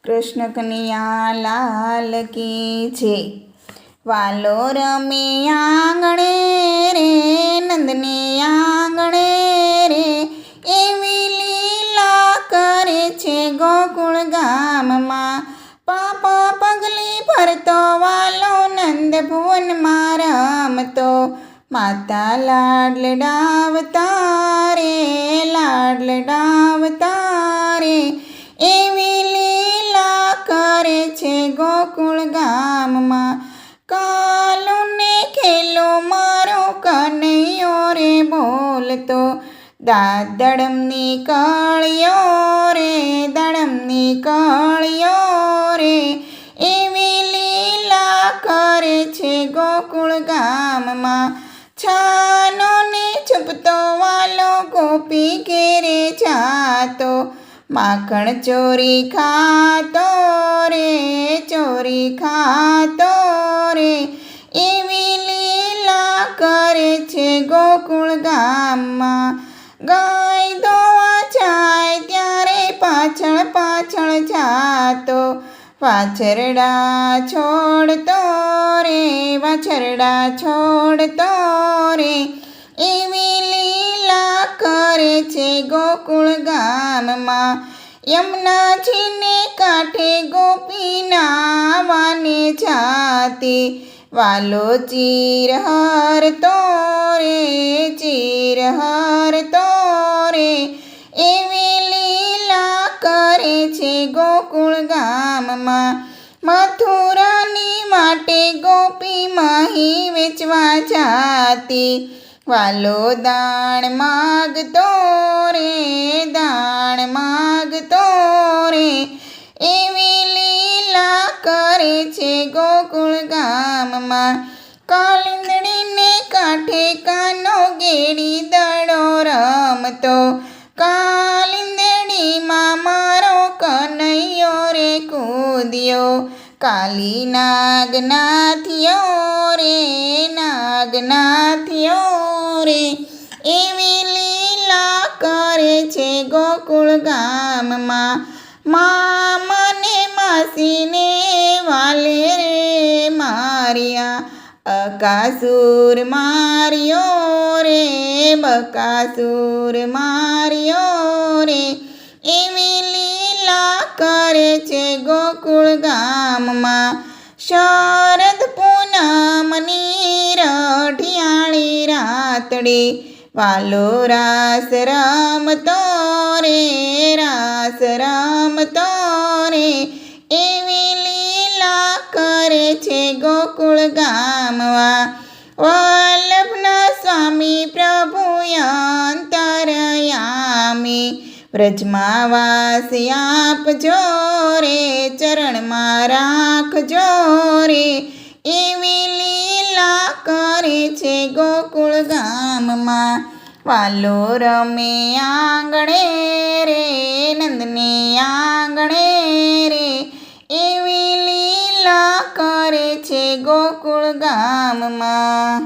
કૃષ્ણ કનૈયા લાલ કી જય। વાલો રમે આંગણે રે નંદને આંગણે રે, એવી લીલા કરે છે ગોકુળ ગામમાં। પાપા પગલી ભરતો વાલો નંદ ભુવનમાં રમતો, માતા લાડ લડાવતા રે, લાડ લડાવતા રે, એવી લીલા કરે છે ગોકુળ ગામમાં। કાલો ને ખેલો મારો કનૈયો રે બોલતો, દાદ દડમની કળિયો રે, દડમની કળિયો રે, એવી લીલા કરે છે ગોકુળ ગામમાં। છાનો ને છુપતો વાલો ગોપી ઘેરે જાતો, માખણ ચોરી ખાતો રે, ચોરી ખાતો રે, એવી લીલા કરે છે ગોકુળ ગામમાં। ગાય દોવા જાય ત્યારે પાછળ પાછળ જાતો, વાછરડા છોડતો રે, વાછરડા છોડતો રે, એવી લીલા કરે છે ગોકુળ ગામમાં। યમુનાજીને કાંઠે ગોપી નાવાને જાતી, વાલો ચીર હરતો રે, ચીર હરતો રે, એવી લીલા કરે છે ગોકુળ ગામમાં। મથુરાની માટે ગોપી માહી વેચવા જાતી, વાલો દાણ માગતો રે, દાણ માગતો રે, એવી લીલા કરે છે ગોકુળ ગામમાં। કાલિંદડીને કાંઠે કાનો ગેડી દડો રમતો, કાલિંદડીમાં મારો કનૈયો રે કૂદ્યો, કાલી નાગનાથિયો રે, નાગનાથિયો રે, એવી લીલા કરે છે ગોકુળ ગામમાં। મામાને માસીને વાલે રે માર્યા, અકાસુર માર્યો રે, બકાસુર માર્યો રે, એવી લીલા કરે છે ગોકુળ ગામમાં। શરદ પૂનમની રઢિયાળી રાતડી, વાલો રાસ રમતો રે, રાસ રમતો રે, એવી લીલા કરે છે ગોકુળ ગામમાં। વલ્લભના સ્વામી પ્રભુ અંતરયામી, વ્રજમાં વાસ આપજો રે, ચરણમાં રાખજો રે, એવી લીલા કરે છે ગોકુળ ગામમાં। વાલો રમે આંગણે રે નંદને આંગણે રે, એવી લીલા કરે છે ગોકુળ ગામમાં।